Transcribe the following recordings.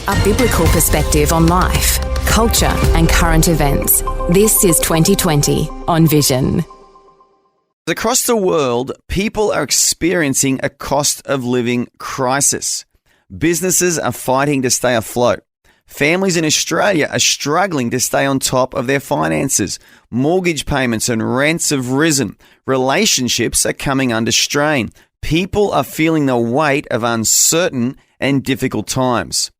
A biblical perspective on life, culture and current events. This is 2020 on Vision. Across the world, people are experiencing a cost of living crisis. Businesses are fighting to stay afloat. Families in Australia are struggling to stay on top of their finances. Mortgage payments and rents have risen. Relationships are coming under strain. People are feeling the weight of uncertain and difficult times.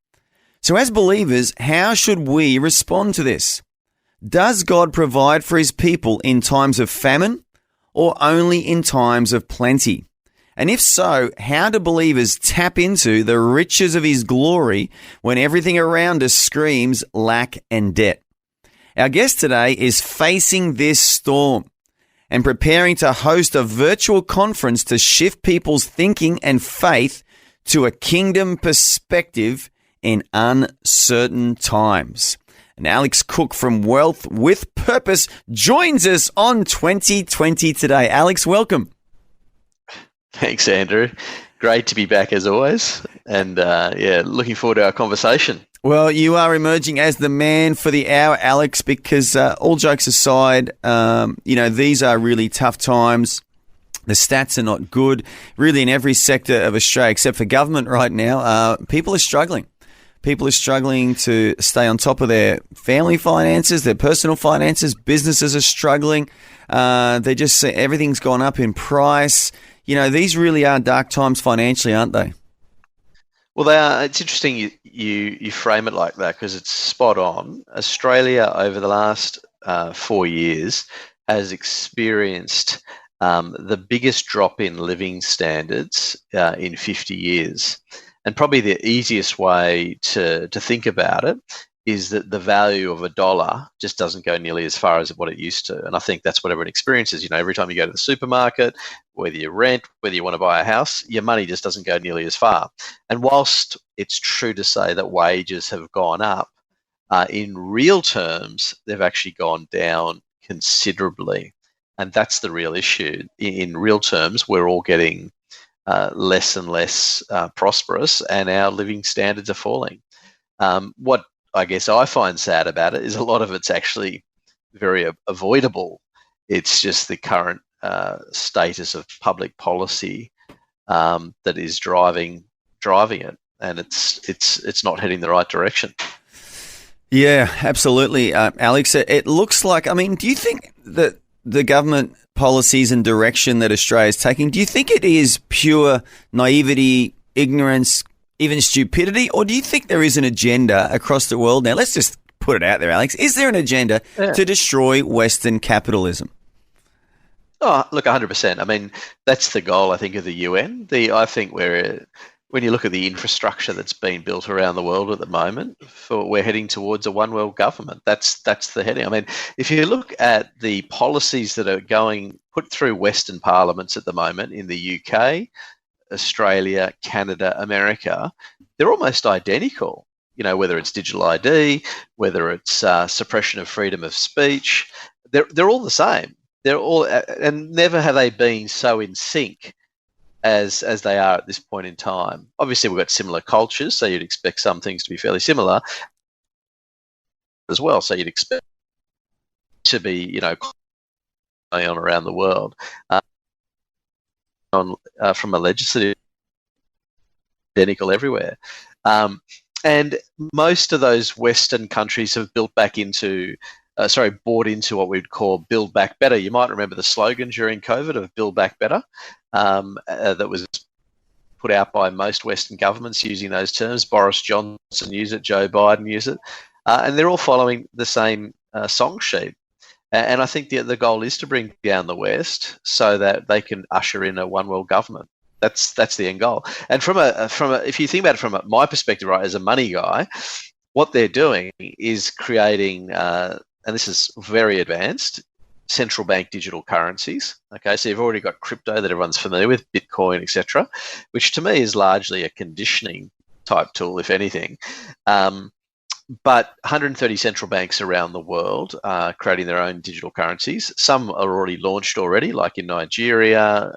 So as believers, how should we respond to this? Does God provide for his people in times of famine or only in times of plenty? And if so, how do believers tap into the riches of his glory when everything around us screams lack and debt? Our guest today is facing this storm and preparing to host a virtual conference to shift people's thinking and faith to a kingdom perspective in uncertain times. And Alex Cook from Wealth with Purpose joins us on 2020 today. Alex, welcome. Thanks, Andrew. Great to be back as always. And looking forward to our conversation. Well, you are emerging as the man for the hour, Alex, because all jokes aside, these are really tough times. The stats are not good, really, in every sector of Australia, except for government right now. People are struggling. People are struggling to stay on top of their family finances, their personal finances. Businesses are struggling. They just say everything's gone up in price. You know, these really are dark times financially, aren't they? Well, they are. It's interesting you frame it like that because it's spot on. Australia over the last 4 years has experienced the biggest drop in living standards in 50 years. And probably the easiest way to think about it is that the value of a dollar just doesn't go nearly as far as what it used to. And I think that's what everyone experiences. You know, every time you go to the supermarket, whether you rent, whether you want to buy a house, your money just doesn't go nearly as far. And whilst it's true to say that wages have gone up, in real terms, they've actually gone down considerably. And that's the real issue. In real terms, we're all getting less and less prosperous, and our living standards are falling. What I guess I find sad about it is a lot of it's actually very avoidable. It's just the current status of public policy that is driving it, and it's not heading the right direction. Yeah, absolutely, Alex. It looks like. I mean, do you think that the government policies and direction that Australia is taking, do you think it is pure naivety, ignorance, even stupidity, or do you think there is an agenda across the world now? Let's just put it out there, Alex. Is there an agenda to destroy Western capitalism? Oh, look, 100%. I mean, that's the goal, I think, of the UN. I think when you look at the infrastructure that's being built around the world at the moment, we're heading towards a one world government. That's the heading. I mean, if you look at the policies that are put through Western parliaments at the moment in the UK, Australia, Canada, America, they're almost identical. You know, whether it's digital ID, whether it's suppression of freedom of speech, they're all the same. They're all, and never have they been so in sync as they are at this point in time. Obviously, we've got similar cultures, so you'd expect some things to be fairly similar as well. So you'd expect to be, going on around the world. From a legislative, identical everywhere. And most of those Western countries have bought into what we'd call Build Back Better. You might remember the slogan during COVID of Build Back Better that was put out by most Western governments using those terms. Boris Johnson used it, Joe Biden used it, and they're all following the same song sheet. And I think the goal is to bring down the West so that they can usher in a one world government. That's the end goal. And if you think about it from my perspective, right, as a money guy, what they're doing is creating, and this is very advanced, central bank digital currencies. Okay, so you've already got crypto that everyone's familiar with, Bitcoin, etc., which to me is largely a conditioning type tool, if anything. But 130 central banks around the world are creating their own digital currencies. Some are already launched already, like in Nigeria.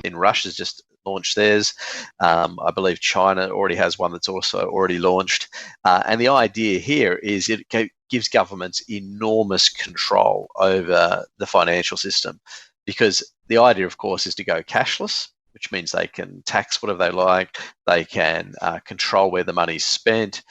In Russia's just launched theirs. I believe China already has one that's also already launched. And the idea here is it gives governments enormous control over the financial system, because the idea, of course, is to go cashless, which means they can tax whatever they like. They can control where the money's spent.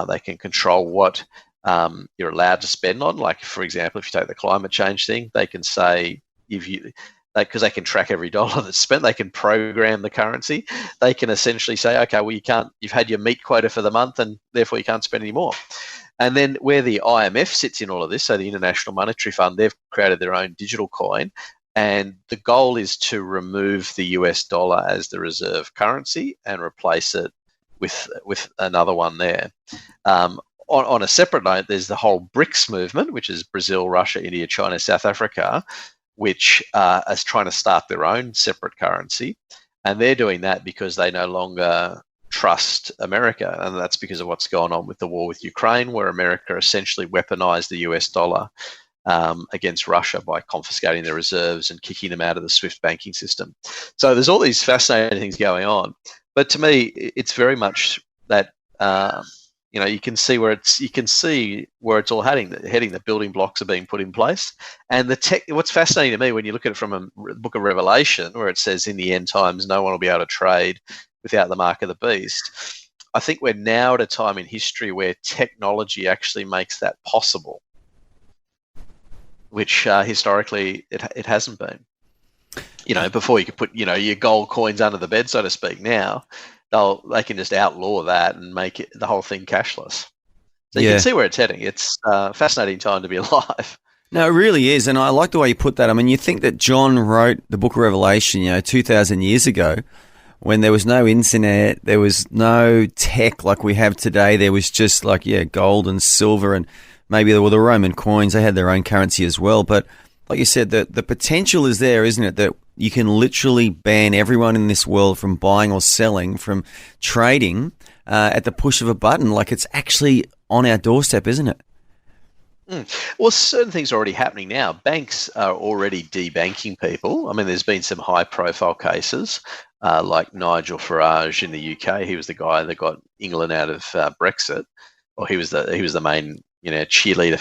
They can control what you're allowed to spend on. Like, for example, if you take the climate change thing, they can say, because they can track every dollar that's spent, they can program the currency. They can essentially say, okay, well, you've had your meat quota for the month and therefore you can't spend any more. And then where the IMF sits in all of this, so the International Monetary Fund, they've created their own digital coin. And the goal is to remove the US dollar as the reserve currency and replace it with another one there. On a separate note, there's the whole BRICS movement, which is Brazil, Russia, India, China, South Africa, which is trying to start their own separate currency. And they're doing that because they no longer trust America. And that's because of what's going on with the war with Ukraine, where America essentially weaponized the US dollar against Russia by confiscating their reserves and kicking them out of the SWIFT banking system. So there's all these fascinating things going on. But to me, it's very much that you can see where it's all heading. The building blocks are being put in place, and what's fascinating to me when you look at it from a book of Revelation, where it says in the end times no one will be able to trade without the mark of the beast. I think we're now at a time in history where technology actually makes that possible, which historically it hasn't been. Before you could put your gold coins under the bed, so to speak. Now they can just outlaw that and make the whole thing cashless. So you can see where it's heading. It's a fascinating time to be alive. No, it really is, and I like the way you put that. I mean, you think that John wrote the Book of Revelation, 2,000 years ago, when there was no internet, there was no tech like we have today. There was just gold and silver, and maybe there were the Roman coins. They had their own currency as well, but like you said, the potential is there, isn't it? That you can literally ban everyone in this world from buying or selling, from trading at the push of a button. Like, it's actually on our doorstep, isn't it? Well, certain things are already happening now. Banks are already debanking people. I mean, there's been some high-profile cases, like Nigel Farage in the UK. He was the guy that got England out of Brexit, or he was the main cheerleader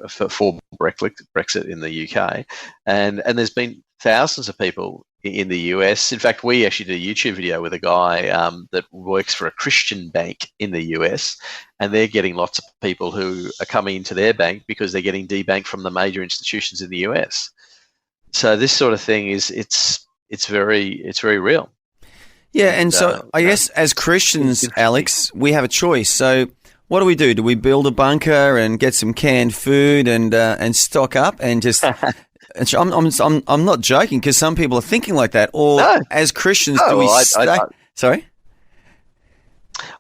for Brexit in the UK, and there's been thousands of people in the US. In fact, we actually did a YouTube video with a guy that works for a Christian bank in the US, and they're getting lots of people who are coming into their bank because they're getting debanked from the major institutions in the US. So this sort of thing it's very real. Yeah, and so I guess as Christians, Alex, we have a choice. So what do we do? Do we build a bunker and get some canned food and stock up and just? I'm not joking, because some people are thinking like that. Or as Christians, do we stay? Sorry.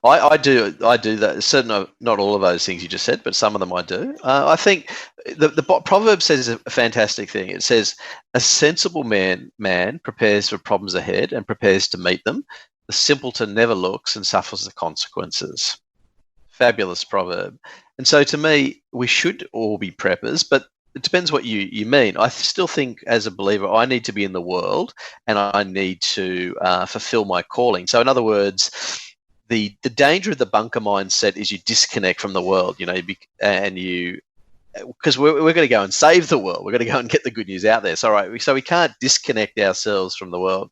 I do that. Certainly not all of those things you just said, but some of them I do. I think the proverb says a fantastic thing. It says, "A sensible man prepares for problems ahead and prepares to meet them. The simpleton never looks and suffers the consequences." Fabulous proverb. And so to me, we should all be preppers, but it depends what you mean. I still think as a believer, I need to be in the world and I need to fulfill my calling. So in other words, the danger of the bunker mindset is you disconnect from the world, because we're going to go and save the world. We're going to go and get the good news out there. So we can't disconnect ourselves from the world.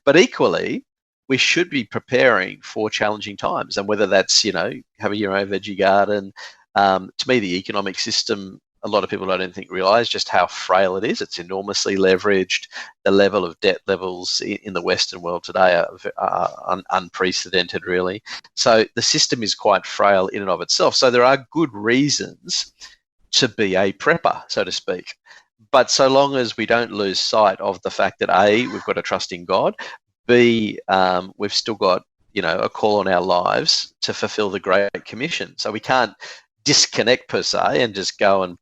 But equally, we should be preparing for challenging times. And whether that's, having your own veggie garden, to me, the economic system, a lot of people I don't think realize just how frail it is. It's enormously leveraged. The level of debt levels in the Western world today are unprecedented, really. So the system is quite frail in and of itself. So there are good reasons to be a prepper, so to speak. But so long as we don't lose sight of the fact that A, we've got to trust in God, B, we've still got, a call on our lives to fulfill the Great Commission. So we can't disconnect per se and just go and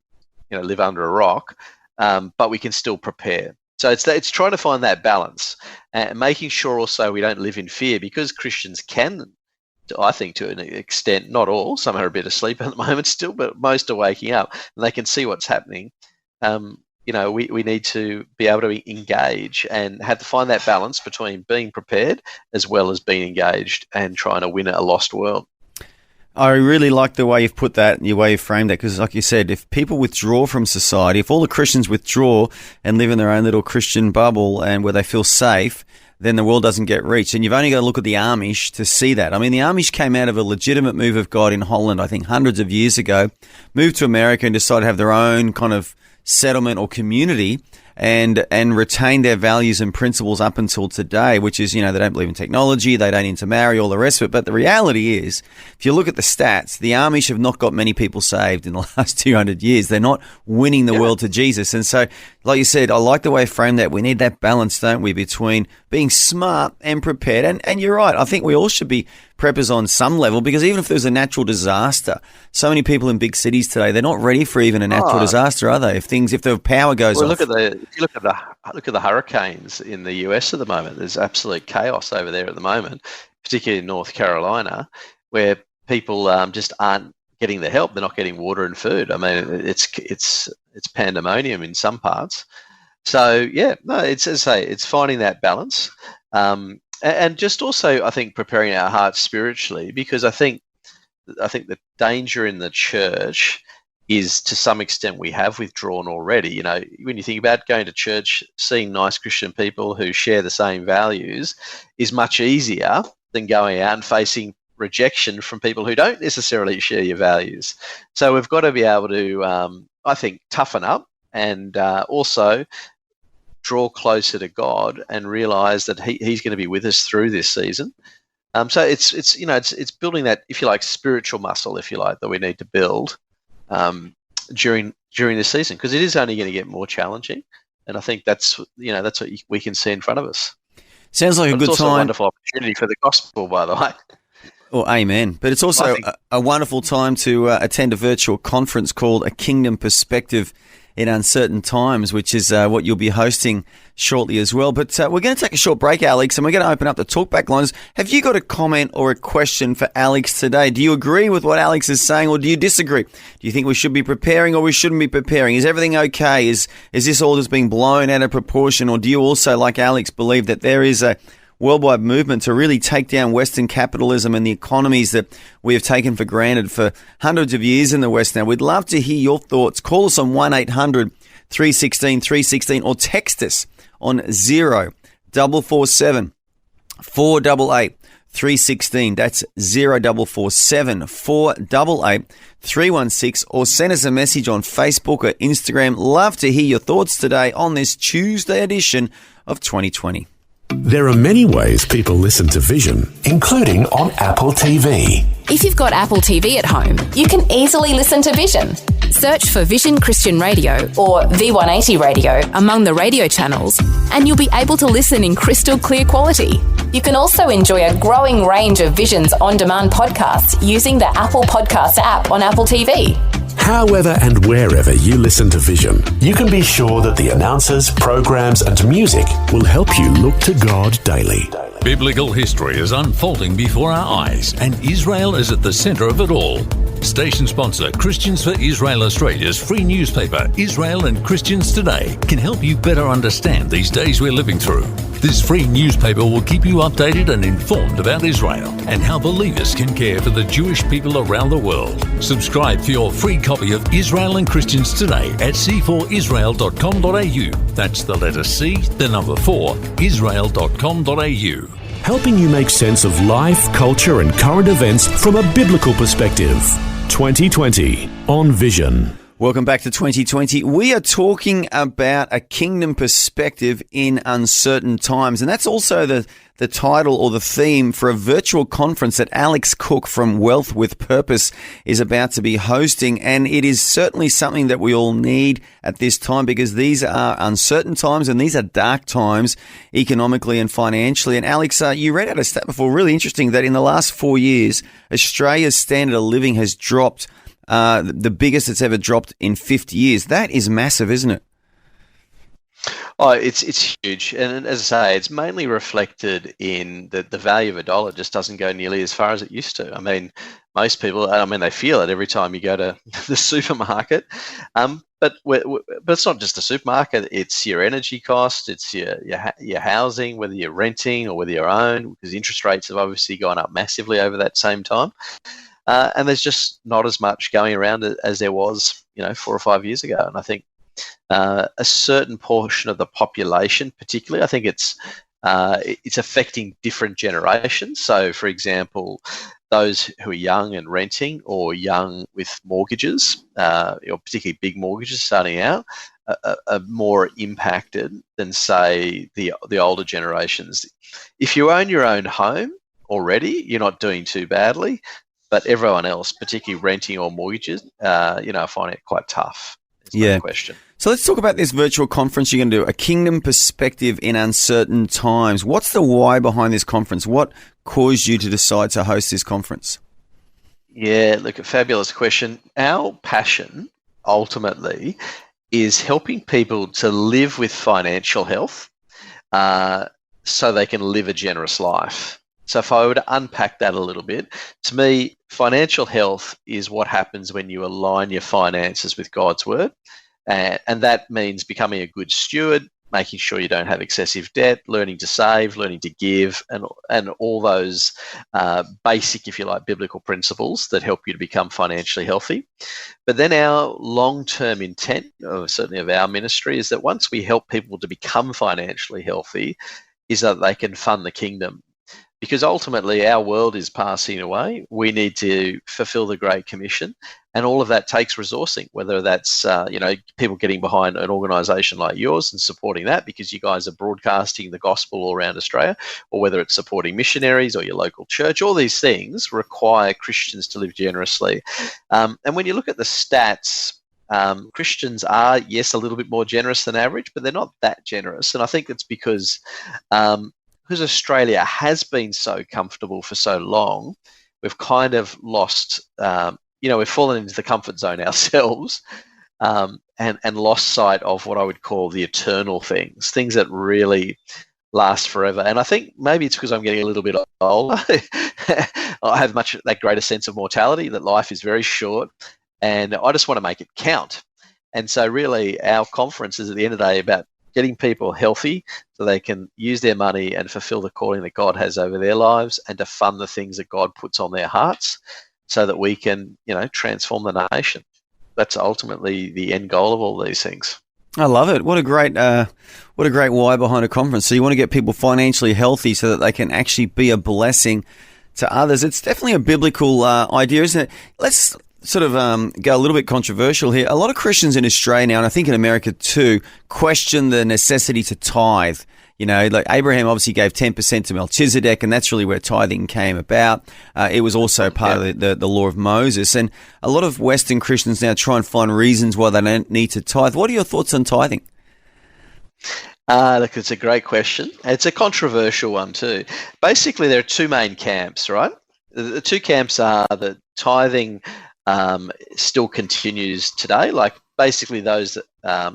live under a rock, but we can still prepare. So it's trying to find that balance and making sure also we don't live in fear, because Christians can, I think to an extent, not all, some are a bit asleep at the moment still, but most are waking up and they can see what's happening. we need to be able to engage and have to find that balance between being prepared as well as being engaged and trying to win a lost world. I really like the way you've put that, your way you've framed that, because like you said, if people withdraw from society, if all the Christians withdraw and live in their own little Christian bubble and where they feel safe, then the world doesn't get reached. And you've only got to look at the Amish to see that. I mean, the Amish came out of a legitimate move of God in Holland, I think hundreds of years ago, moved to America and decided to have their own kind of settlement or community and retain their values and principles up until today, which is, they don't believe in technology, they don't intermarry, all the rest of it. But the reality is, if you look at the stats, the Amish have not got many people saved in the last 200 years. They're not winning the world to Jesus. And so, like you said, I like the way you framed that. We need that balance, don't we, between being smart and prepared. And you're right. I think we all should be preppers on some level, because even if there's a natural disaster, so many people in big cities today, they're not ready for even a natural disaster, are they? If the power goes off. If you look at the hurricanes in the US at the moment, there's absolute chaos over there at the moment, particularly in North Carolina, where people just aren't getting the help. They're not getting water and food. I mean, it's pandemonium in some parts. So it's, as I say, it's finding that balance. And just also, I think, preparing our hearts spiritually, because I think the danger in the church is, to some extent, we have withdrawn already. When you think about going to church, seeing nice Christian people who share the same values is much easier than going out and facing rejection from people who don't necessarily share your values. So we've got to be able to, I think, toughen up and also draw closer to God and realize that He's going to be with us through this season. So it's building that, if you like, spiritual muscle, if you like, that we need to build during this season, because it is only going to get more challenging. And I think that's what we can see in front of us. Sounds like a good time. It's also time. a wonderful opportunity for the gospel, by the way. Well, amen. But it's also a wonderful time to attend a virtual conference called A Kingdom Perspective in Uncertain Times, which is what you'll be hosting shortly as well. But we're going to take a short break, Alex, and we're going to open up the talkback lines. Have you got a comment or a question for Alex today? Do you agree with what Alex is saying, or do you disagree? Do you think we should be preparing or we shouldn't be preparing? Is everything okay? Is this all just being blown out of proportion, or do you also, like Alex, believe that there is a worldwide movement to really take down Western capitalism and the economies that we have taken for granted for hundreds of years in the West now? We'd love to hear your thoughts. Call us on 1-800-316-316 or text us on 0447 488 316. That's 0447 488 316, or send us a message on Facebook or Instagram. Love to hear your thoughts today on this Tuesday edition of 2020. There are many ways people listen to Vision, including on Apple TV. If you've got Apple TV at home, you can easily listen to Vision. Search for Vision Christian Radio or V180 Radio among the radio channels, and you'll be able to listen in crystal clear quality. You can also enjoy a growing range of Vision's on-demand podcasts using the Apple Podcasts app on Apple TV. However and wherever you listen to Vision, you can be sure that the announcers, programs and music will help you look to God daily. Biblical history is unfolding before our eyes, and Israel is at the centre of it all. Station sponsor Christians for Israel Australia's free newspaper, Israel and Christians Today, can help you better understand these days we're living through. This free newspaper will keep you updated and informed about Israel and how believers can care for the Jewish people around the world. Subscribe for your free copy of Israel and Christians Today at c4israel.com.au. That's the letter C, the number 4, israel.com.au. Helping you make sense of life, culture and current events from a biblical perspective. 2020 on Vision. Welcome back to 2020. We are talking about a kingdom perspective in uncertain times. And that's also the title or the theme for a virtual conference that Alex Cook from Wealth with Purpose is about to be hosting. And it is certainly something that we all need at this time, because these are uncertain times and these are dark times economically and financially. And Alex, you read out a stat before, really interesting, that in the last 4 years, Australia's standard of living has dropped the biggest it's ever dropped in 50 years. That is massive, isn't it? Oh, it's huge. And as I say, it's mainly reflected in the value of a dollar just doesn't go nearly as far as it used to. I mean, most people, they feel it every time you go to the supermarket. but it's not just the supermarket. It's your energy cost. It's your housing, whether you're renting or whether you own, because interest rates have obviously gone up massively over that same time. And there's just not as much going around as there was, 4 or 5 years ago. And I think a certain portion of the population, particularly, I think it's affecting different generations. So, for example, those who are young and renting, or young with mortgages, or particularly big mortgages starting out, are more impacted than, say, the older generations. If you own your own home already, you're not doing too badly, but everyone else, particularly renting or mortgages, find it quite tough. Yeah. No question. So let's talk about this virtual conference you're going to do, A Kingdom Perspective in Uncertain Times. What's the why behind this conference? What caused you to decide to host this conference? Yeah, look, a fabulous question. Our passion, ultimately, is helping people to live with financial health so they can live a generous life. So if I were to unpack that a little bit, to me, financial health is what happens when you align your finances with God's word. And that means becoming a good steward, making sure you don't have excessive debt, learning to save, learning to give, and all those basic, if you like, biblical principles that help you to become financially healthy. But then our long-term intent, certainly of our ministry, is that once we help people to become financially healthy, is that they can fund the kingdom. Because ultimately our world is passing away. We need to fulfill the Great Commission, and all of that takes resourcing, whether that's people getting behind an organisation like yours and supporting that because you guys are broadcasting the gospel all around Australia, or whether it's supporting missionaries or your local church. All these things require Christians to live generously. And when you look at the stats, Christians are, yes, a little bit more generous than average, but they're not that generous. And I think it's because Australia has been so comfortable for so long, we've kind of lost, we've fallen into the comfort zone ourselves and lost sight of what I would call the eternal things that really last forever. And I think maybe it's because I'm getting a little bit older. I have that greater sense of mortality, that life is very short, and I just want to make it count. And so really our conference is at the end of the day about getting people healthy so they can use their money and fulfill the calling that God has over their lives, and to fund the things that God puts on their hearts so that we can, transform the nation. That's ultimately the end goal of all these things. I love it. What a great why behind a conference. So you want to get people financially healthy so that they can actually be a blessing to others. It's definitely a biblical idea, isn't it? Let's sort of go a little bit controversial here. A lot of Christians in Australia now, and I think in America too, question the necessity to tithe. Like Abraham obviously gave 10% to Melchizedek, and that's really where tithing came about. It was also part of the law of Moses. And a lot of Western Christians now try and find reasons why they don't need to tithe. What are your thoughts on tithing? Look, it's a great question. It's a controversial one too. Basically, there are two main camps, right? The two camps are that tithing still continues today, like basically those that,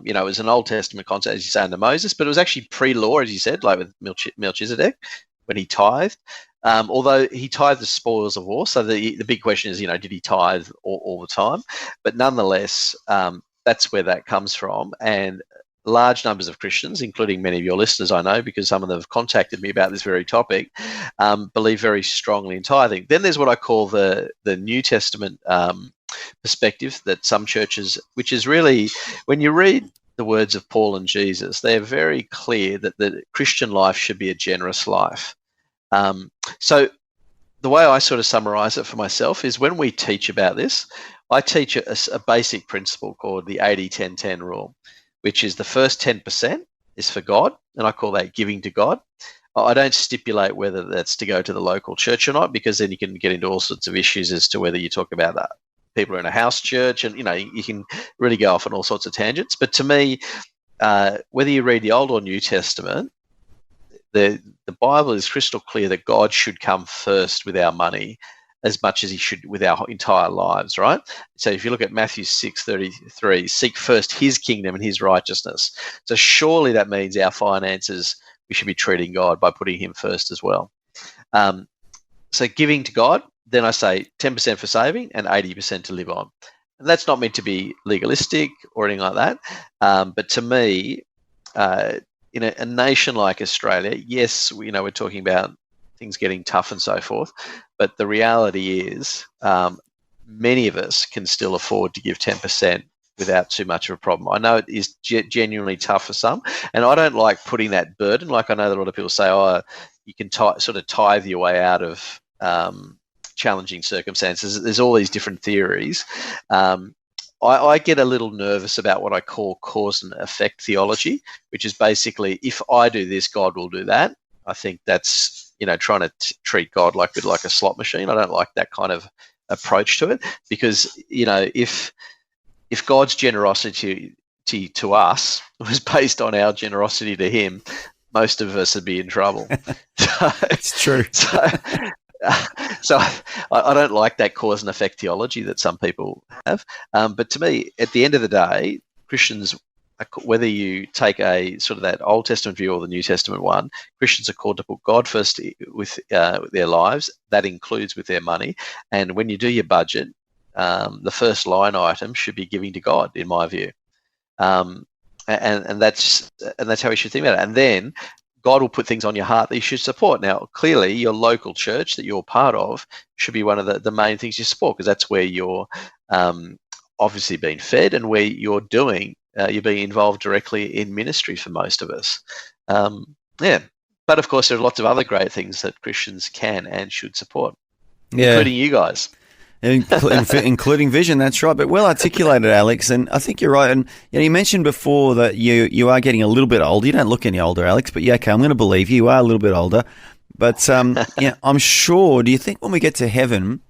it was an Old Testament concept, as you say, under Moses, but it was actually pre-law, as you said, like with Melchizedek when he tithed, although he tithed the spoils of war. So the big question is, did he tithe all the time? But nonetheless, that's where that comes from. And large numbers of Christians, including many of your listeners, I know, because some of them have contacted me about this very topic, believe very strongly in tithing. Then there's what I call the New Testament perspective that some churches, which is really, when you read the words of Paul and Jesus, they're very clear that the Christian life should be a generous life. So the way I sort of summarize it for myself is, when we teach about this, I teach a basic principle called the 80-10-10 rule, which is the first 10% is for God, and I call that giving to God. I don't stipulate whether that's to go to the local church or not, because then you can get into all sorts of issues as to whether you talk about that people are in a house church, and you can really go off on all sorts of tangents. But to me, whether you read the Old or New Testament, the Bible is crystal clear that God should come first with our money as much as he should with our entire lives, right? So if you look at Matthew 6:33, seek first his kingdom and his righteousness. So surely that means our finances, we should be treating God by putting him first as well. So giving to God, then I say 10% for saving and 80% to live on. that's not meant to be legalistic or anything like that. But to me, in a nation like Australia, yes, we're talking about things getting tough and so forth, but the reality is many of us can still afford to give 10% without too much of a problem. I know it is genuinely tough for some, and I don't like putting that burden. Like I know that a lot of people say, oh, you can sort of tithe your way out of challenging circumstances. There's all these different theories. I get a little nervous about what I call cause and effect theology, which is basically, if I do this, God will do that. I think that's, trying to treat God like a slot machine. I don't like that kind of approach to it, because, if God's generosity to us was based on our generosity to him, most of us would be in trouble. It's true. So I don't like that cause and effect theology that some people have. But to me, at the end of the day, Christians, whether you take a sort of that Old Testament view or the New Testament one, Christians are called to put God first with their lives. That includes with their money. And when you do your budget, the first line item should be giving to God, in my view. And that's how we should think about it. And then God will put things on your heart that you should support. Now, clearly, your local church that you're part of should be one of the main things you support, because that's where you're obviously being fed and where you're being involved directly in ministry for most of us. But of course, there are lots of other great things that Christians can and should support, including you guys. Including vision, that's right. But well articulated, Alex, and I think you're right. And you mentioned before that you are getting a little bit older. You don't look any older, Alex, but okay, I'm going to believe you. You are a little bit older. But I'm sure, do you think when we get to heaven,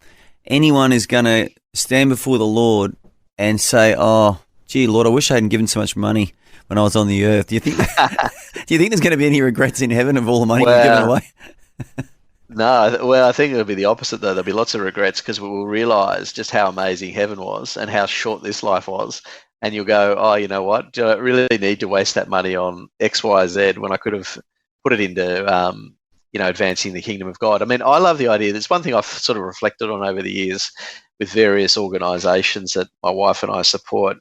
anyone is going to stand before the Lord and say, oh, gee, Lord, I wish I hadn't given so much money when I was on the earth? Do you think there's going to be any regrets in heaven of all the money we've given away? No, well, I think it'll be the opposite, though. There'll be lots of regrets, because we will realise just how amazing heaven was and how short this life was. And you'll go, oh, you know what? Do I really need to waste that money on X, Y, Z when I could have put it into, advancing the kingdom of God? I mean, I love the idea. There's one thing I've sort of reflected on over the years with various organisations that my wife and I support.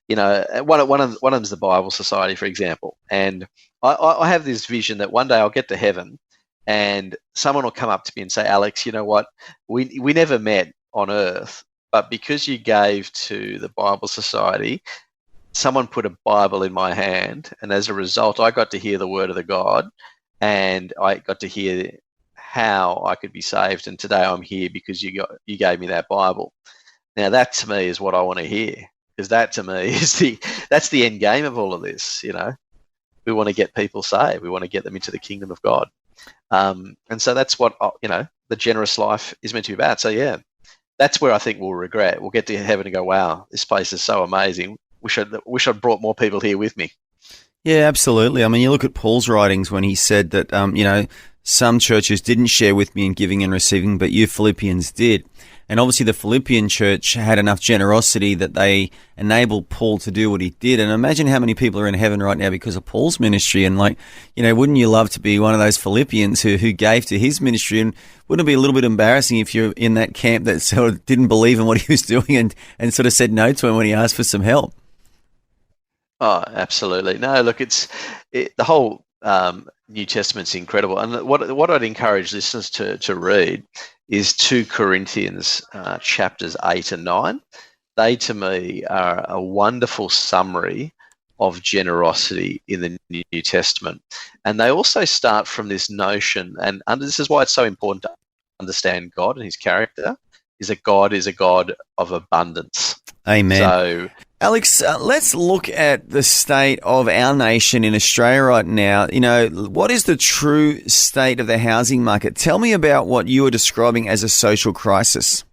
One of them is the Bible Society, for example. And I have this vision that one day I'll get to heaven, and someone will come up to me and say, Alex, you know what, we never met on earth, but because you gave to the Bible Society, someone put a Bible in my hand, and as a result, I got to hear the word of the God, and I got to hear how I could be saved, and today I'm here because you gave me that Bible. Now that to me is what I want to hear, because that to me is that's the end game of all of this. We want to get people saved. We want to get them into the kingdom of God. And so that's what, the generous life is meant to be about. So yeah, that's where I think we'll regret. We'll get to heaven and go, wow, this place is so amazing. Wish I'd brought more people here with me. Yeah, absolutely. I mean, you look at Paul's writings when he said that, some churches didn't share with me in giving and receiving, but you Philippians did. And obviously the Philippian church had enough generosity that they enabled Paul to do what he did. And imagine how many people are in heaven right now because of Paul's ministry. And wouldn't you love to be one of those Philippians who gave to his ministry? And wouldn't it be a little bit embarrassing if you're in that camp that sort of didn't believe in what he was doing and sort of said no to him when he asked for some help? Oh, absolutely. No, look, the whole New Testament's incredible. And what I'd encourage listeners to read is 2 Corinthians chapters 8 and 9. They, to me, are a wonderful summary of generosity in the New Testament. And they also start from this notion, and this is why it's so important to understand God and his character, is that God is a God of abundance. Amen. So, Alex, let's look at the state of our nation in Australia right now. What is the true state of the housing market? Tell me about what you are describing as a social crisis.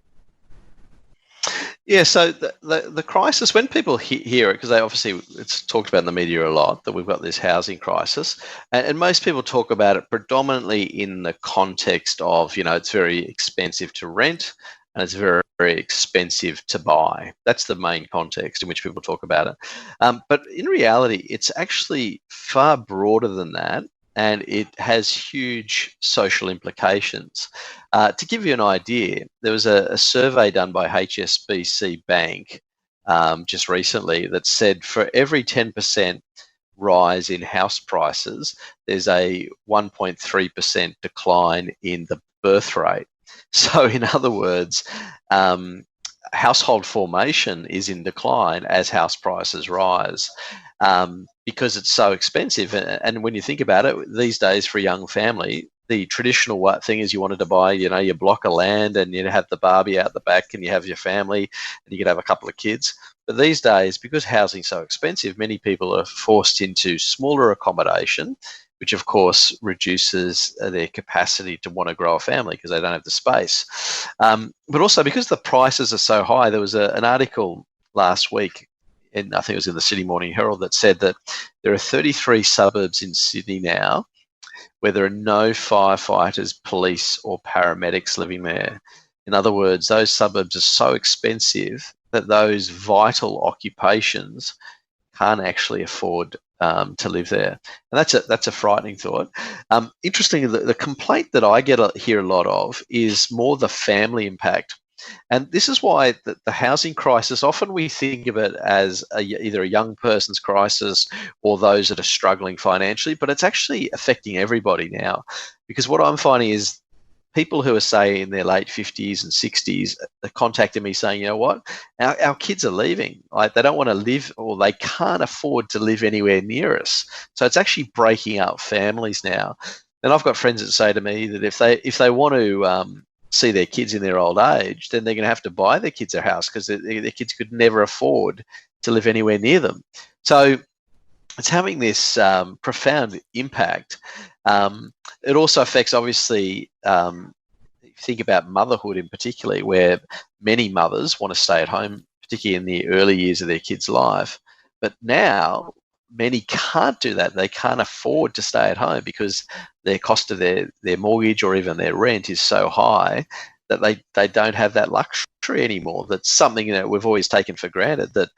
Yeah, so the crisis, when people hear it, because it's talked about in the media a lot, that we've got this housing crisis, and most people talk about it predominantly in the context of, it's very expensive to rent, and it's very, very expensive to buy. That's the main context in which people talk about it. But in reality, it's actually far broader than that, and it has huge social implications. To give you an idea, there was a survey done by HSBC Bank just recently that said for every 10% rise in house prices, there's a 1.3% decline in the birth rate. So in other words, household formation is in decline as house prices rise, because it's so expensive. And when you think about it, these days for a young family, the traditional thing is you wanted to buy, your block of land and you have the Barbie out the back and you have your family and you could have a couple of kids. But these days, because housing's so expensive, many people are forced into smaller accommodation, which of course reduces their capacity to want to grow a family because they don't have the space. But also because the prices are so high, there was an article last week, and I think it was in the Sydney Morning Herald, that said that there are 33 suburbs in Sydney now where there are no firefighters, police or paramedics living there. In other words, those suburbs are so expensive that those vital occupations can't actually afford to live there. And that's a frightening thought. Interestingly, the complaint that I hear a lot of is more the family impact. And this is why the housing crisis, often we think of it as either a young person's crisis or those that are struggling financially, but it's actually affecting everybody now. Because what I'm finding is people who are, say, in their late 50s and 60s are contacting me saying, you know what, our kids are leaving. Like, they don't want to live, or they can't afford to live anywhere near us. So it's actually breaking up families now. And I've got friends that say to me that if they want to see their kids in their old age, then they're going to have to buy their kids a house because their kids could never afford to live anywhere near them. So it's having this profound impact. It also affects, obviously, think about motherhood in particular, where many mothers want to stay at home, particularly in the early years of their kid's life. But now many can't do that. They can't afford to stay at home because their cost of their mortgage or even their rent is so high that they don't have that luxury anymore. That's something we've always taken for granted, that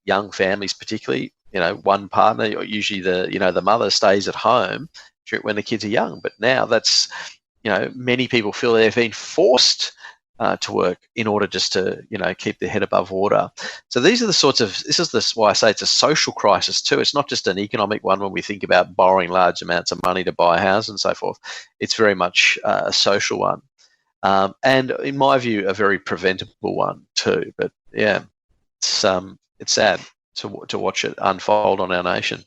young families particularly, one partner, usually the mother, stays at home when the kids are young. But now that's, many people feel they've been forced to work in order just to, keep their head above water. So this is why I say it's a social crisis too. It's not just an economic one when we think about borrowing large amounts of money to buy a house and so forth. It's very much a social one. And in my view, a very preventable one too. But yeah, it's sad to watch it unfold on our nation.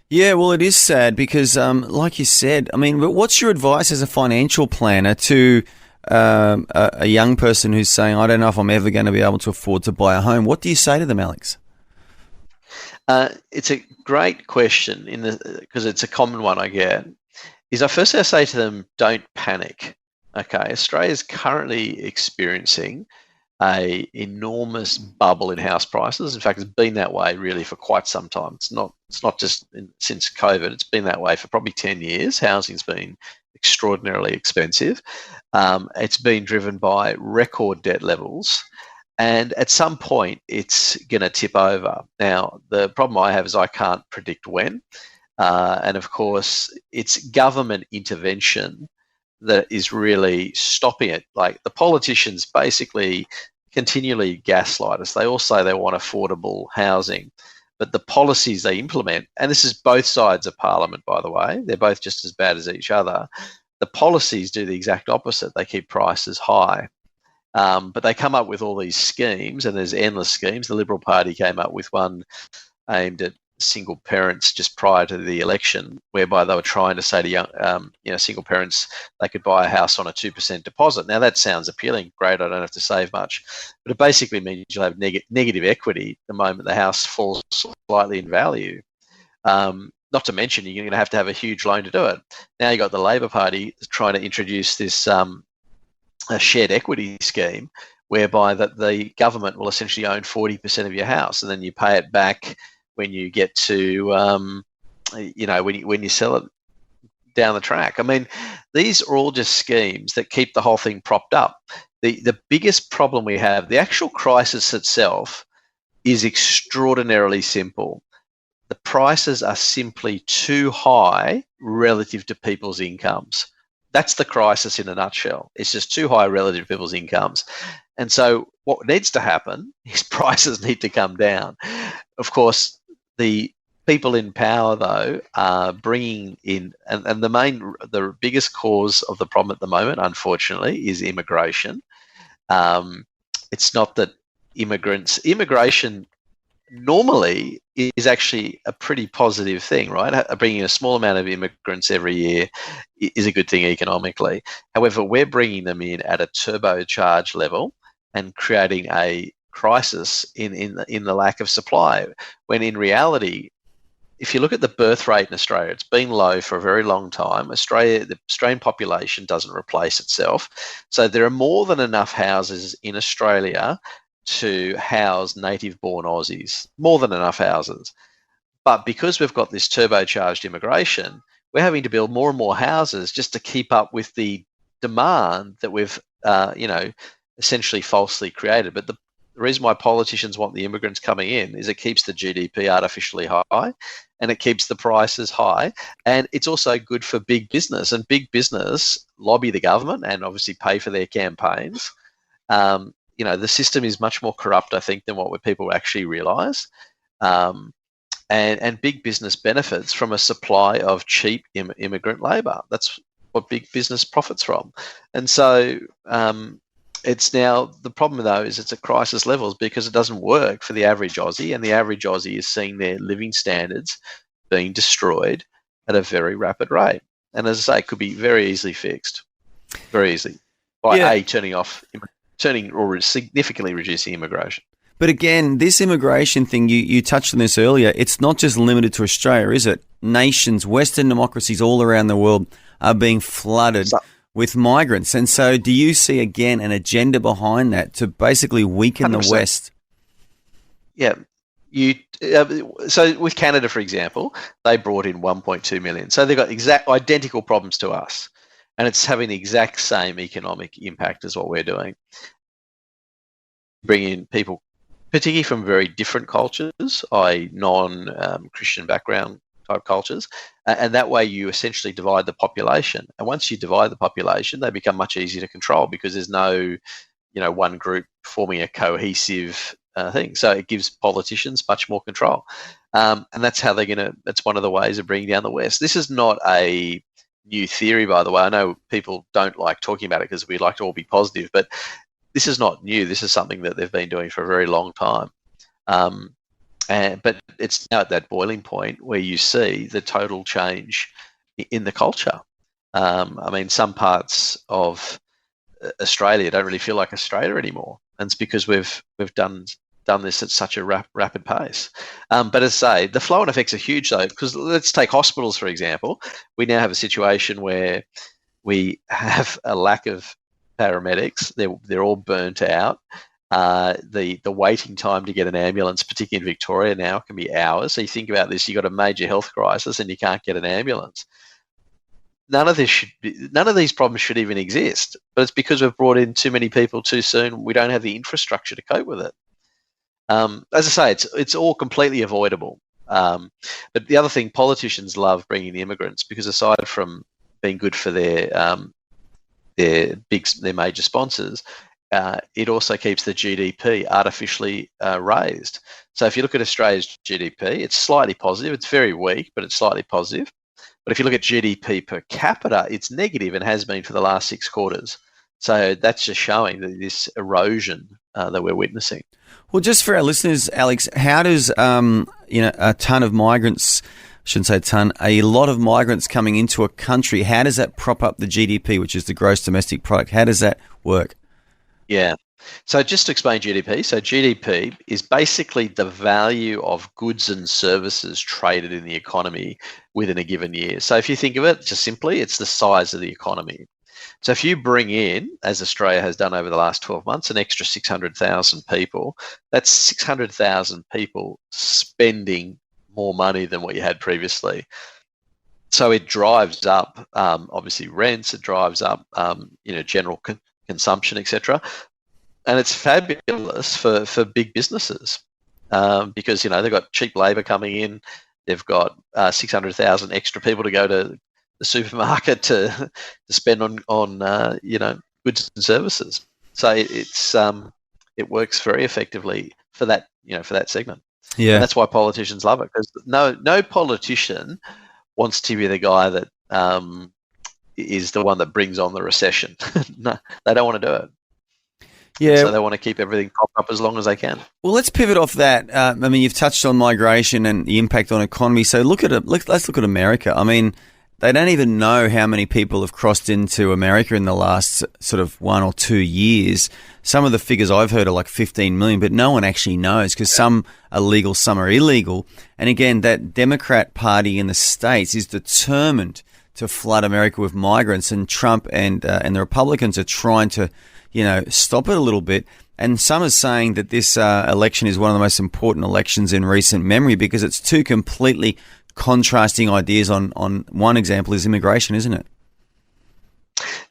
Yeah, well, it is sad because, like you said, but what's your advice as a financial planner to a young person who's saying, I don't know if I'm ever going to be able to afford to buy a home? What do you say to them, Alex? It's a great question because it's a common one I get. I say to them, don't panic. Okay, Australia's currently experiencing an enormous bubble in house prices. In fact, it's been that way really for quite some time. It's not just since COVID. It's been that way for probably 10 years. Housing's been extraordinarily expensive. It's been driven by record debt levels, and at some point it's going to tip over. Now, the problem I have is I can't predict when, and of course it's government intervention that is really stopping it. Like, the politicians basically continually gaslight us. They all say they want affordable housing, but the policies they implement, and this is both sides of Parliament, by the way, they're both just as bad as each other. The policies do the exact opposite. They keep prices high. But they come up with all these schemes, and there's endless schemes. The Liberal Party came up with one aimed at single parents just prior to the election, whereby they were trying to say to young, single parents they could buy a house on a 2% deposit. Now that sounds appealing, great, I don't have to save much, but it basically means you'll have negative equity the moment the house falls slightly in value. Not to mention you're going to have a huge loan to do it. Now you've got the Labor Party trying to introduce this a shared equity scheme, whereby that the government will essentially own 40% of your house, and then you pay it back when you get to, when you sell it down the track. These are all just schemes that keep the whole thing propped up. The biggest problem we have, the actual crisis itself, is extraordinarily simple. The prices are simply too high relative to people's incomes. That's the crisis in a nutshell. It's just too high relative to people's incomes. And so what needs to happen is prices need to come down. Of course, the people in power, though, are bringing in, and the biggest cause of the problem at the moment, unfortunately, is immigration. It's not that immigration normally is actually a pretty positive thing, right? Bringing a small amount of immigrants every year is a good thing economically. However, we're bringing them in at a turbocharged level and creating a crisis in the lack of supply, when in reality, if you look at the birth rate in Australia, it's been low for a very long time. The Australian population doesn't replace itself. So there are more than enough houses in Australia to house native-born Aussies, more than enough houses. But because we've got this turbocharged immigration, we're having to build more and more houses just to keep up with the demand that we've, essentially falsely created. But the reason why politicians want the immigrants coming in is it keeps the GDP artificially high, and it keeps the prices high, and it's also good for big business. And big business lobby the government and obviously pay for their campaigns. The system is much more corrupt, I think, than what people actually realise. And big business benefits from a supply of cheap immigrant labour. That's what big business profits from. And so it's now, the problem though is it's at crisis levels because it doesn't work for the average Aussie, and the average Aussie is seeing their living standards being destroyed at a very rapid rate. And as I say, it could be very easily fixed, very easily, by turning or significantly reducing immigration. But again, this immigration thing, you touched on this earlier, it's not just limited to Australia, is it? Nations, Western democracies all around the world are being flooded with migrants. And so do you see, again, an agenda behind that to basically weaken 100%. The West? Yeah. So with Canada, for example, they brought in 1.2 million. So they've got identical problems to us. And it's having the exact same economic impact as what we're doing. Bring in people, particularly from very different cultures, i.e. non-Christian background type cultures, and that way you essentially divide the population. And once you divide the population, they become much easier to control because there's no, one group forming a cohesive thing. So it gives politicians much more control, and that's how that's one of the ways of bringing down the West. This is not a new theory, by the way. I know people don't like talking about it because we like to all be positive, but this is not new. This is something that they've been doing for a very long time. But it's now at that boiling point where you see the total change in the culture. Some parts of Australia don't really feel like Australia anymore, and it's because we've done this at such a rapid pace. But as I say, the flow-on effects are huge, though, because let's take hospitals, for example. We now have a situation where we have a lack of paramedics. They're all burnt out. The waiting time to get an ambulance, particularly in Victoria now, can be hours. So you think about this, you've got a major health crisis and you can't get an ambulance. None of these problems should even exist, but it's because we've brought in too many people too soon. We don't have the infrastructure to cope with it. As I say, it's all completely avoidable. But the other thing, politicians love bringing in immigrants because aside from being good for their major sponsors, it also keeps the GDP artificially raised. So if you look at Australia's GDP, it's slightly positive. It's very weak, but it's slightly positive. But if you look at GDP per capita, it's negative and has been for the last 6 quarters. So that's just showing this erosion that we're witnessing. Well, just for our listeners, Alex, how does a ton of migrants, I shouldn't say a ton, a lot of migrants coming into a country, how does that prop up the GDP, which is the gross domestic product? How does that work? Yeah. So just to explain GDP, so GDP is basically the value of goods and services traded in the economy within a given year. So if you think of it just simply, it's the size of the economy. So if you bring in, as Australia has done over the last 12 months, an extra 600,000 people, that's 600,000 people spending more money than what you had previously. So it drives up, obviously, rents, it drives up, general consumption, etc. And it's fabulous for big businesses because, they've got cheap labour coming in. They've got 600,000 extra people to go to the supermarket to spend on goods and services. So it works very effectively for that segment. Yeah, and that's why politicians love it, because no politician wants to be the guy that is the one that brings on the recession. No, they don't want to do it. Yeah. So they want to keep everything propped up as long as they can. Well, let's pivot off that. I mean, you've touched on migration and the impact on economy. So let's look at America. I mean, they don't even know how many people have crossed into America in the last sort of 1 or 2 years. Some of the figures I've heard are like 15 million, but no one actually knows, because some are legal, some are illegal. And again, that Democrat Party in the States is determined to flood America with migrants, and Trump and the Republicans are trying to, stop it a little bit. And some are saying that this election is one of the most important elections in recent memory, because it's two completely contrasting ideas. On one example is immigration, isn't it?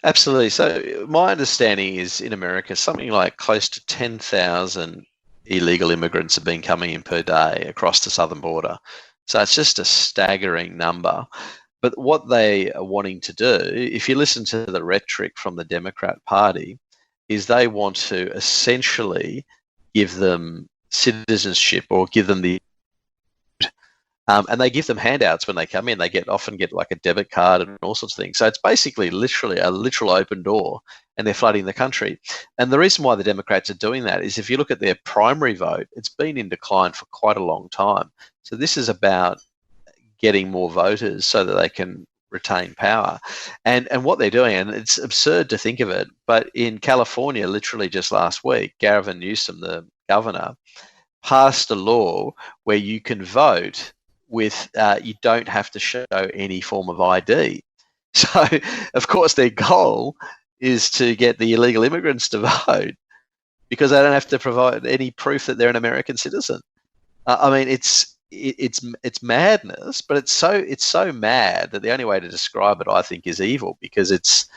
Absolutely. So my understanding is in America, something like close to 10,000 illegal immigrants have been coming in per day across the southern border. So it's just a staggering number. But what they are wanting to do, if you listen to the rhetoric from the Democrat Party, is they want to essentially give them citizenship, or give them the and they give them handouts when they come in. They often get like a debit card and all sorts of things. So it's basically literally a literal open door, and they're flooding the country. And the reason why the Democrats are doing that is, if you look at their primary vote, it's been in decline for quite a long time. So this is about getting more voters so that they can retain power. And what they're doing, and it's absurd to think of it, but in California, literally just last week, Gavin Newsom, the governor, passed a law where you can vote with, you don't have to show any form of ID. So, of course, their goal is to get the illegal immigrants to vote, because they don't have to provide any proof that they're an American citizen. I mean, it's madness, but it's so mad that the only way to describe it, I think, is evil, because it's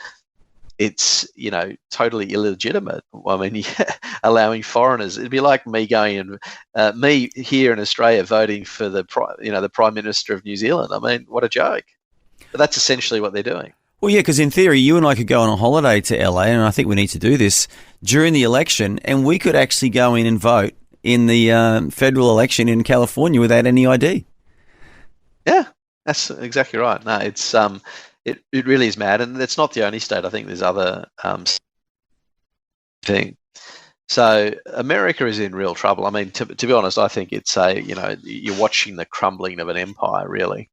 totally illegitimate. I mean, allowing foreigners, it'd be like me going and me here in Australia voting for the Prime Minister of New Zealand. I mean, what a joke. But that's essentially what they're doing. Well, yeah, because in theory, you and I could go on a holiday to LA, and I think we need to do this during the election, and we could actually go in and vote in the federal election in California without any ID. Yeah, that's exactly right. No, it's it really is mad, and it's not the only state. I think there's other thing. So America is in real trouble. I mean, to be honest, I think it's you're watching the crumbling of an empire, really.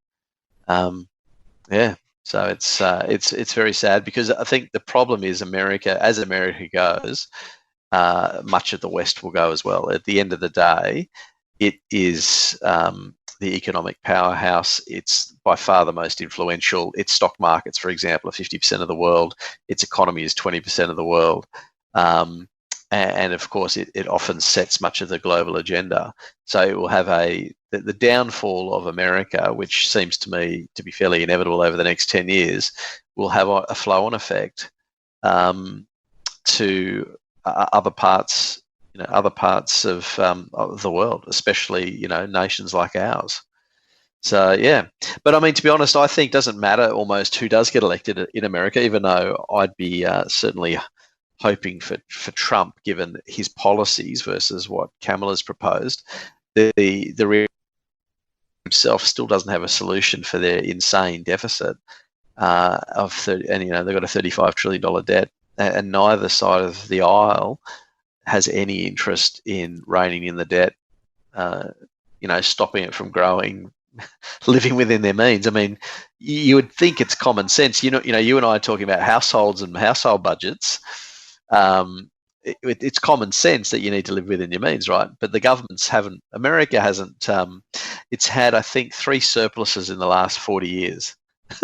Yeah. So it's very sad, because I think the problem is America, as America goes, much of the West will go as well. At the end of the day, it is the economic powerhouse. It's by far the most influential. Its stock markets, for example, are 50% of the world. Its economy is 20% of the world. And of course, it often sets much of the global agenda. So it will have the downfall of America, which seems to me to be fairly inevitable over the next 10 years, will have a flow-on effect to other parts of the world, especially nations like ours. So yeah, but I mean, to be honest, I think it doesn't matter almost who does get elected in America, even though I'd be certainly hoping for Trump, given his policies versus what Kamala's proposed. The himself still doesn't have a solution for their insane deficit of 30, and they've got a $35 trillion debt, and neither side of the aisle has any interest in reining in the debt, stopping it from growing, living within their means. I mean, you would think it's common sense. You and I are talking about households and household budgets. It's common sense that you need to live within your means, right? But the governments haven't. America hasn't. It's had, I think, 3 surpluses in the last 40 years.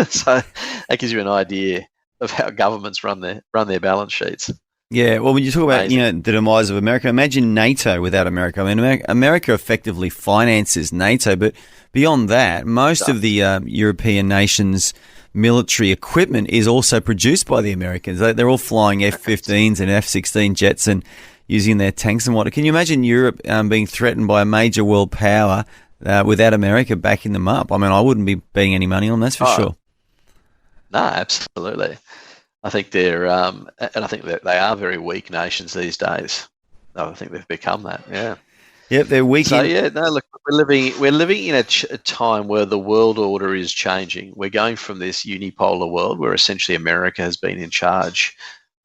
So that gives you an idea of how governments run their balance sheets. Yeah, well, when you talk about the demise of America, imagine NATO without America. I mean, America effectively finances NATO, but beyond that, most of the European nations' military equipment is also produced by the Americans. They're all flying F-15s and F-16 jets and using their tanks and whatnot. Can you imagine Europe being threatened by a major world power without America backing them up? I mean, I wouldn't be betting any money on, that's for sure. No, absolutely. I think they're, and I think that they are very weak nations these days. I think they've become that. Yeah. Yep, they're weak. So look, we're living in a time where the world order is changing. We're going from this unipolar world where essentially America has been in charge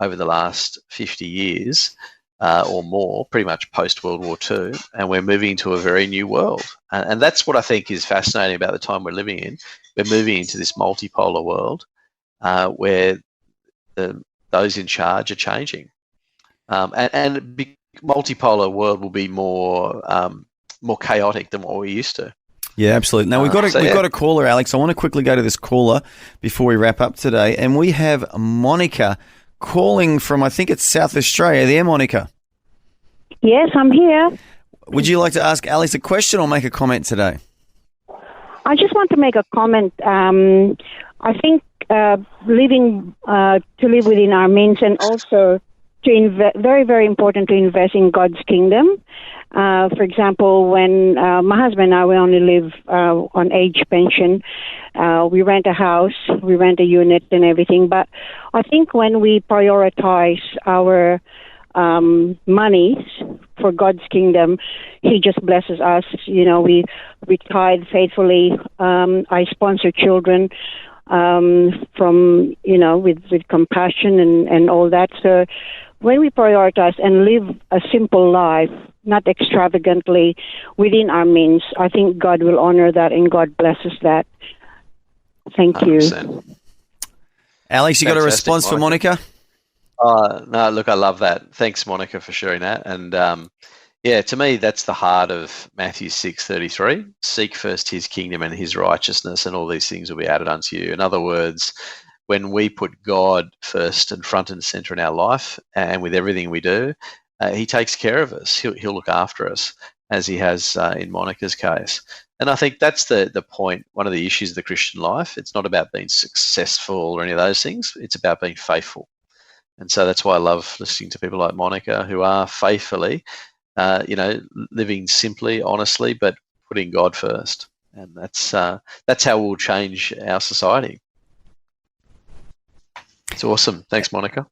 over the last 50 years or more, pretty much post World War II, and we're moving into a very new world. And that's what I think is fascinating about the time we're living in. We're moving into this multipolar world where those in charge are changing, and multipolar world will be more chaotic than what we're used to. Yeah, absolutely. Now we've got a caller, Alex. I want to quickly go to this caller before we wrap up today, and we have Monica calling from, I think it's South Australia. There, Monica. Yes, I'm here. Would you like to ask Alex a question or make a comment today? I just want to make a comment. I think to live within our means, and also to very, very important to invest in God's kingdom. For example, when my husband and I, we only live on age pension. We rent a house, we rent a unit and everything. But I think when we prioritize our monies for God's kingdom, He just blesses us. You know, we tithe faithfully. I sponsor children from, with compassion and all that. So when we prioritize and live a simple life, not extravagantly, within our means, I think God will honor that and God blesses that. Thank you. 100%. Alex, you got a response for Monica? No, look, I love that. Thanks, Monica, for sharing that. And to me, that's the heart of Matthew 6:33. Seek first His kingdom and His righteousness, and all these things will be added unto you. In other words, when we put God first and front and center in our life, and with everything we do, He takes care of us. He'll look after us, as He has in Monica's case. And I think that's the point, one of the issues of the Christian life. It's not about being successful or any of those things. It's about being faithful. And so that's why I love listening to people like Monica who are faithfully, living simply, honestly, but putting God first. And that's how we'll change our society. It's awesome. Thanks, Monica.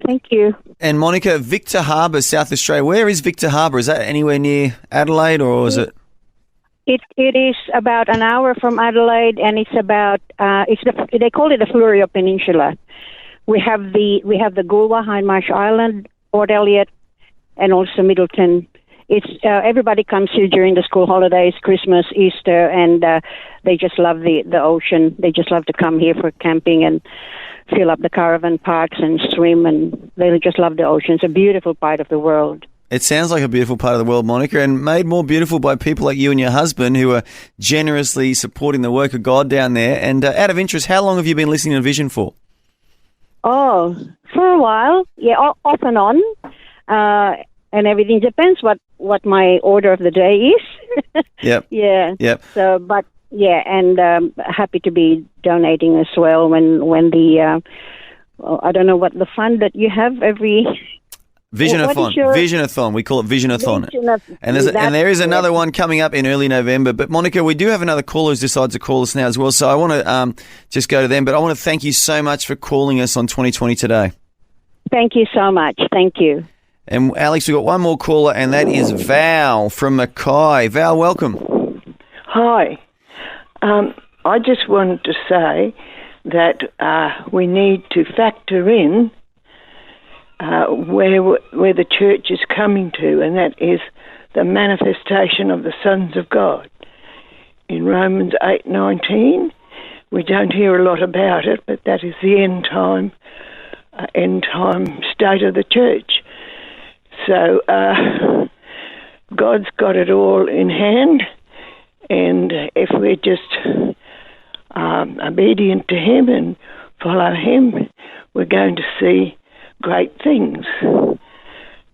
Thank you. And Monica, Victor Harbour, South Australia. Where is Victor Harbour? Is that anywhere near Adelaide, or is it? It is about an hour from Adelaide, and it's about they call it the Fleurieu Peninsula. We have the Goolwa, Hindmarsh Island, Port Elliot, and also Middleton. It's everybody comes here during the school holidays, Christmas, Easter, and they just love the ocean. They just love to come here for camping and fill up the caravan parks and swim, and they just love the ocean. It's a beautiful part of the world. It sounds like a beautiful part of the world, Monica, and made more beautiful by people like you and your husband who are generously supporting the work of God down there. And out of interest, how long have you been listening to Vision for? Oh, for a while. Yeah, off and on. And everything depends what my order of the day is. Yep. Yeah. Yep. So, but yeah, and happy to be donating as well when the I don't know what the fund that you have every Visionathon. We call it Visionathon. And there is another one coming up in early November. But Monica, we do have another caller who's decided to call us now as well. So I want to just go to them. But I want to thank you so much for calling us on 2020 today. Thank you so much. Thank you. And Alex, we've got one more caller, and that is Val from Mackay. Val, welcome. Hi. I just wanted to say that we need to factor in where the church is coming to, and that is the manifestation of the sons of God. In Romans 8:19, we don't hear a lot about it, but that is the end time state of the church. So God's got it all in hand, and if we're just obedient to Him and follow Him, we're going to see great things.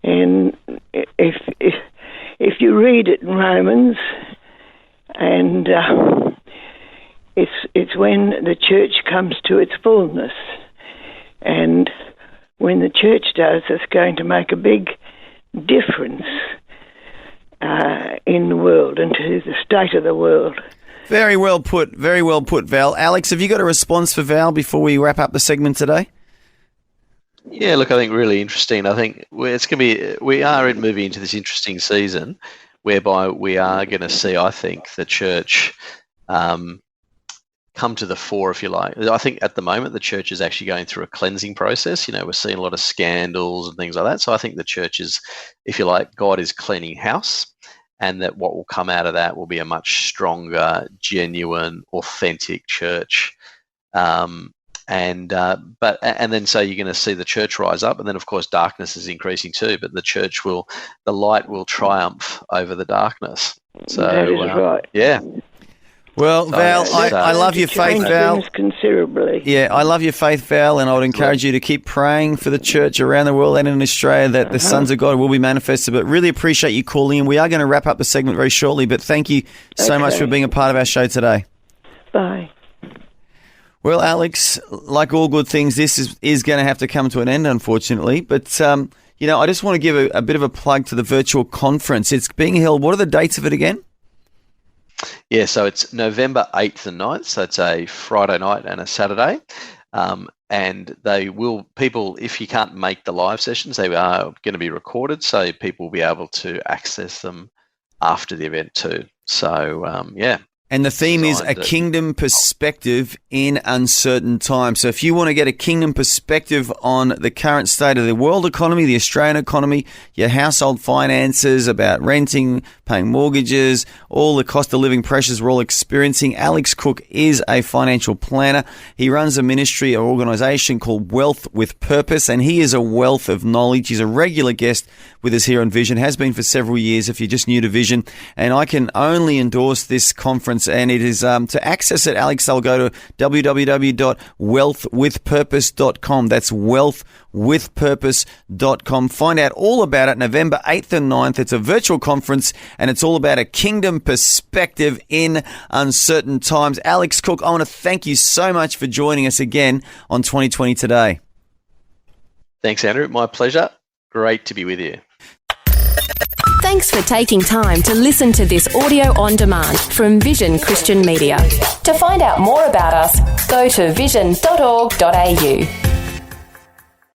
And if you read it in Romans, and it's when the church comes to its fullness, and when the church does, it's going to make a big difference in the world and to the state of the world. Very well put, Val. Alex, have you got a response for Val before we wrap up the segment today? Yeah, look, I think really interesting. I think we are moving into this interesting season whereby we are going to see, I think, the church come to the fore, if you like. I think at the moment the church is actually going through a cleansing process. We're seeing a lot of scandals and things like that. So I think the church is, if you like, God is cleaning house, and that what will come out of that will be a much stronger, genuine, authentic church. And then so you're going to see the church rise up, and then of course darkness is increasing too. But the light will triumph over the darkness. So that is right. Yeah. Well, Val, I love your faith, Val. Considerably. Yeah, I love your faith, Val, and I would encourage you to keep praying for the church around the world and in Australia that the sons of God will be manifested. But really appreciate you calling in. We are going to wrap up the segment very shortly, but thank you so much for being a part of our show today. Bye. Well, Alex, like all good things, this is going to have to come to an end, unfortunately. But, I just want to give a bit of a plug to the virtual conference. It's being held. What are the dates of it again? Yeah, so it's November 8th and 9th, so it's a Friday night and a Saturday. And people, if you can't make the live sessions, they are going to be recorded, so people will be able to access them after the event too. So, yeah. And the theme is a kingdom perspective in uncertain times. So if you want to get a kingdom perspective on the current state of the world economy, the Australian economy, your household finances, about renting, paying mortgages, all the cost of living pressures we're all experiencing, Alex Cook is a financial planner. He runs a ministry or organisation called Wealth with Purpose, and he is a wealth of knowledge. He's a regular guest with us here on Vision, has been for several years if you're just new to Vision. And I can only endorse this conference. And it is to access it, Alex, I'll go to www.wealthwithpurpose.com. That's wealthwithpurpose.com. Find out all about it. November 8th and 9th. It's a virtual conference, and it's all about a kingdom perspective in uncertain times. Alex Cook, I want to thank you so much for joining us again on 2020 Today. Thanks, Andrew. My pleasure. Great to be with you. Thanks for taking time to listen to this audio on demand from Vision Christian Media. To find out more about us, go to vision.org.au.